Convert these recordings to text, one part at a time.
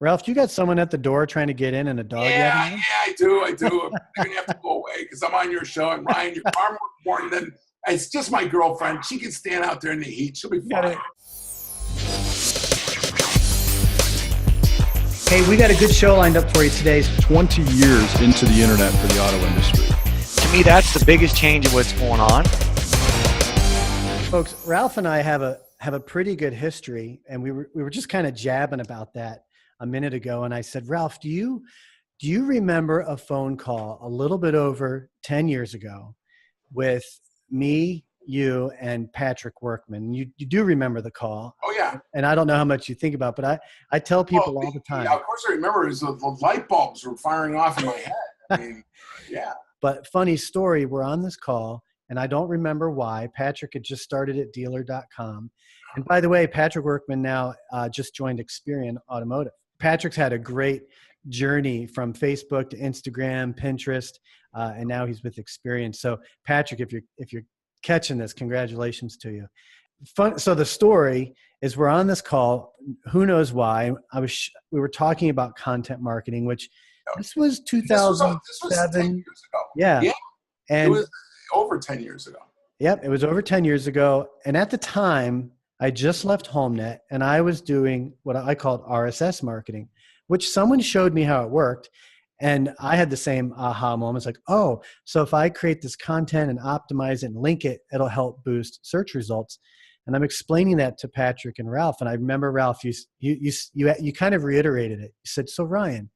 Ralph, you got someone at the door trying to get in and a dog Yeah, yapping at him? I do. You're going to have to go away because I'm on your show. And Ryan, you're far more important than, it's just my girlfriend. She can stand out there in the heat. She'll be fine. Hey, we got a good show lined up for you today. 20 years into the internet for the auto industry. To me, that's the biggest change of what's going on. Folks, Ralph and I have a pretty good history, and we were just kind of jabbing about that a minute ago. And I said, Ralph, do you remember a phone call a little bit over 10 years ago with me, you, and Patrick Workman? You do remember the call. Oh, yeah. And I don't know how much you think about, but I tell people all the time. Yeah, of course I remember. It was the light bulbs were firing off in my head. I mean, yeah. But funny story, we're on this call, and I don't remember why. Patrick had just started at dealer.com. And by the way, Patrick Workman now just joined Experian Automotive. Patrick's had a great journey from Facebook to Instagram, Pinterest, and now he's with Experian. So Patrick, if you're catching this, congratulations to you. So the story is we're on this call. Who knows why? We were talking about content marketing, which this was 2007. This was 10 years ago. Yeah. And it was over 10 years ago. Yep. It was over 10 years ago. And at the time, I just left HomeNet and I was doing what I called RSS marketing, which someone showed me how it worked. And I had the same aha moments like, oh, so if I create this content and optimize it and link it, it'll help boost search results. And I'm explaining that to Patrick and Ralph. And I remember, Ralph, you kind of reiterated it. You said, so Ryan,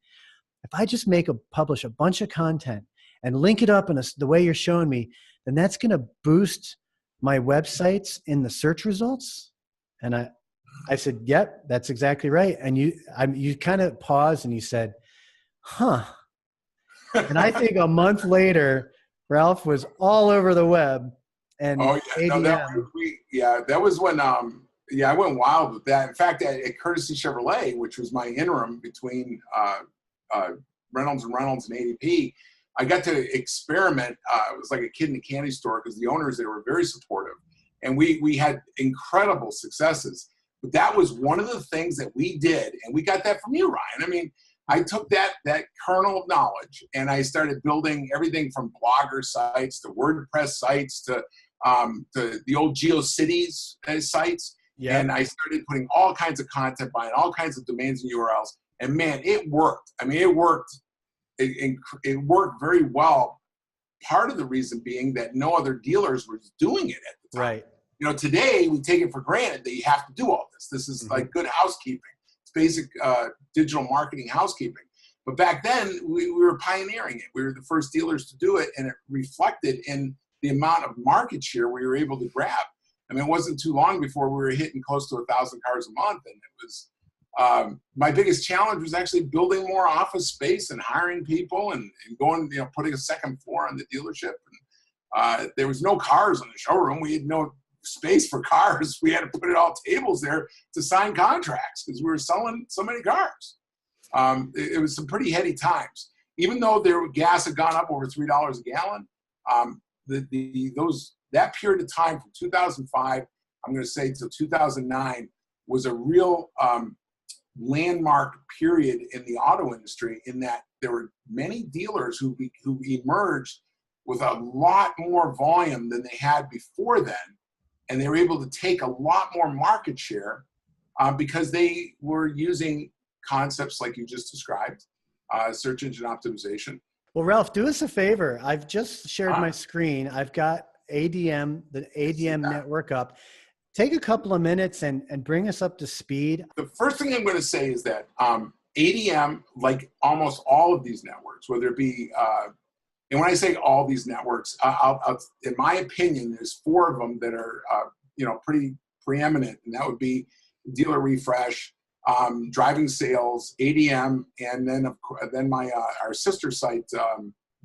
if I just publish a bunch of content and link it up in the way you're showing me, then that's going to boost my websites in the search results. And I said, yep, that's exactly right. And you kind of paused and you said, huh. And I think a month later, Ralph was all over the web. And oh yeah, no, that was when I went wild with that. In fact, at Courtesy Chevrolet, which was my interim between Reynolds and ADP, I got to experiment. It was like a kid in a candy store because the owners, they were very supportive, and we had incredible successes. But that was one of the things that we did, and we got that from you, Ryan. I mean, I took that kernel of knowledge and I started building everything from Blogger sites to WordPress sites to the old GeoCities sites. Yeah. And I started putting all kinds of content behind all kinds of domains and URLs. And man, it worked. I mean, it worked. It worked very well. Part of the reason being that no other dealers were doing it at the time. Right. You know, today we take it for granted that you have to do all this. This is like good housekeeping. It's basic digital marketing housekeeping. But back then we were pioneering it. We were the first dealers to do it, and it reflected in the amount of market share we were able to grab. I mean, it wasn't too long before we were hitting close to 1,000 cars a month, and it was my biggest challenge was actually building more office space and hiring people and going, putting a second floor on the dealership. And there was no cars on the showroom. We had no space for cars. We had to put it all tables there to sign contracts because we were selling so many cars. It was some pretty heady times. Even though gas had gone up over $3 a gallon, that period of time from 2005, I'm going to say till 2009, was a real landmark period in the auto industry, in that there were many dealers who emerged with a lot more volume than they had before then, and they were able to take a lot more market share because they were using concepts like you just described, search engine optimization. Well, Ralph, do us a favor. I've just shared my screen. I've got the ADM network up. Take a couple of minutes and bring us up to speed. The first thing I'm going to say is that ADM, like almost all of these networks, whether it be, and when I say all these networks, in my opinion, there's 4 of them that are, pretty preeminent, and that would be Dealer Refresh, Driving Sales, ADM, and then our sister site,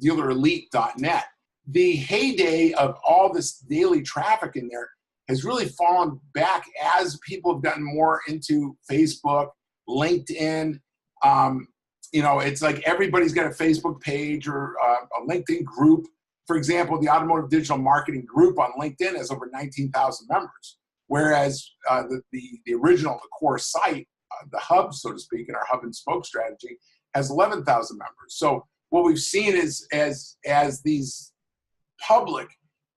DealerElite.net. The heyday of all this daily traffic in there has really fallen back as people have gotten more into Facebook, LinkedIn. It's like everybody's got a Facebook page or a LinkedIn group. For example, the Automotive Digital Marketing group on LinkedIn has over 19,000 members, whereas the original, the core site, the hub, so to speak, in our hub and spoke strategy, has 11,000 members. So what we've seen is as these public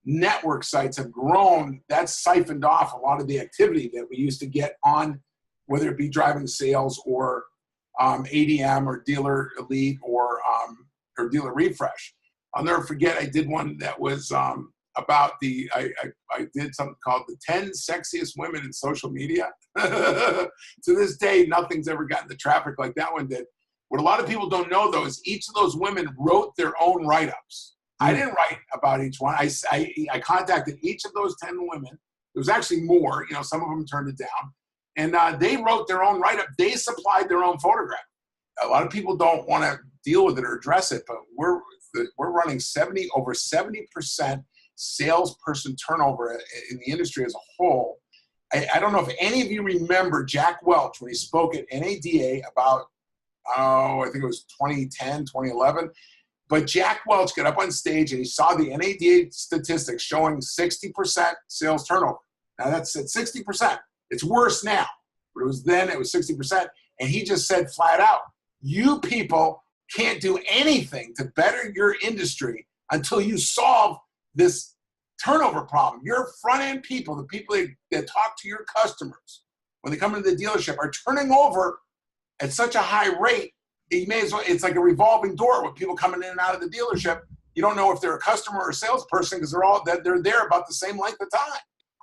network sites have grown, that's siphoned off a lot of the activity that we used to get on, whether it be driving sales or ADM or Dealer Elite or Dealer Refresh. I'll never forget, I did one that was about I did something called the 10 sexiest women in social media. To this day, nothing's ever gotten the traffic like that one did. What a lot of people don't know, though, is each of those women wrote their own write-ups. I didn't write about each one. I contacted each of those 10 women. There was actually more. Some of them turned it down. And they wrote their own write-up. They supplied their own photograph. A lot of people don't want to deal with it or address it, but we're running over 70% salesperson turnover in the industry as a whole. I don't know if any of you remember Jack Welch when he spoke at NADA about, I think it was 2010, 2011. But Jack Welch got up on stage and he saw the NADA statistics showing 60% sales turnover. Now that's at 60%. It's worse now, but it was 60%. And he just said flat out, you people can't do anything to better your industry until you solve this turnover problem. Your front-end people, the people that talk to your customers when they come into the dealership, are turning over at such a high rate. You may as well, it's like a revolving door with people coming in and out of the dealership. You don't know if they're a customer or a salesperson because they're there about the same length of time.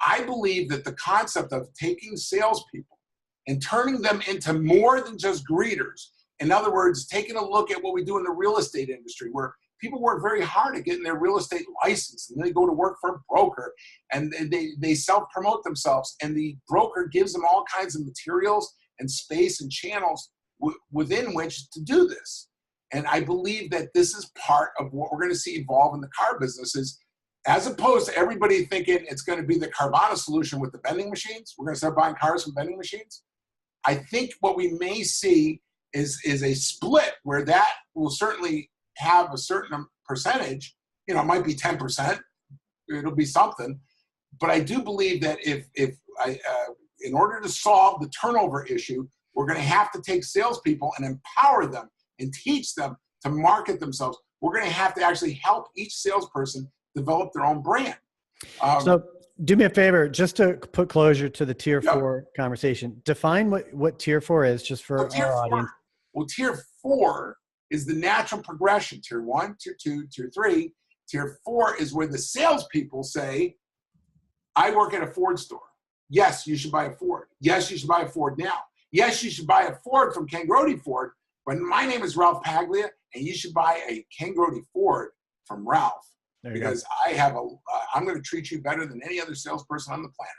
I believe that the concept of taking salespeople and turning them into more than just greeters, in other words, taking a look at what we do in the real estate industry, where people work very hard at getting their real estate license, and then they go to work for a broker, and they self-promote themselves, and the broker gives them all kinds of materials and space and channels within which to do this. And I believe that this is part of what we're going to see evolve in the car business, is as opposed to everybody thinking it's going to be the Carvana solution with the vending machines, we're going to start buying cars from vending machines. I think what we may see is a split where that will certainly have a certain percentage. It might be 10%. It'll be something. But I do believe that in order to solve the turnover issue, we're going to have to take salespeople and empower them and teach them to market themselves. We're going to have to actually help each salesperson develop their own brand. So do me a favor, just to put closure to the tier 4 conversation. Define what tier 4 is, just for our audience. Well, tier 4 is the natural progression. Tier 1, tier 2, tier 3. Tier 4 is where the salespeople say, I work at a Ford store. Yes, you should buy a Ford. Yes, you should buy a Ford now. Yes, you should buy a Ford from Ken Grody Ford, but my name is Ralph Paglia, and you should buy a Ken Grody Ford from Ralph, because I'm going to treat you better than any other salesperson on the planet.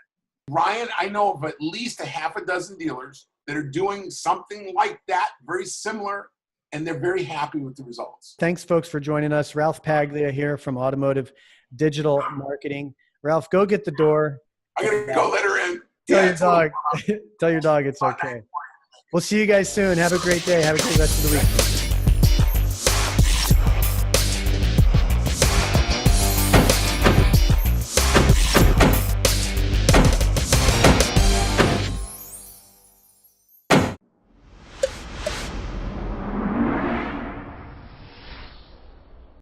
Ryan, I know of at least a half a dozen dealers that are doing something like that, very similar, and they're very happy with the results. Thanks, folks, for joining us. Ralph Paglia here from Automotive Digital Marketing. Ralph, go get the door. I'm going to go let her in. Tell your dog it's okay. We'll see you guys soon. Have a great day. Have a great rest of the week.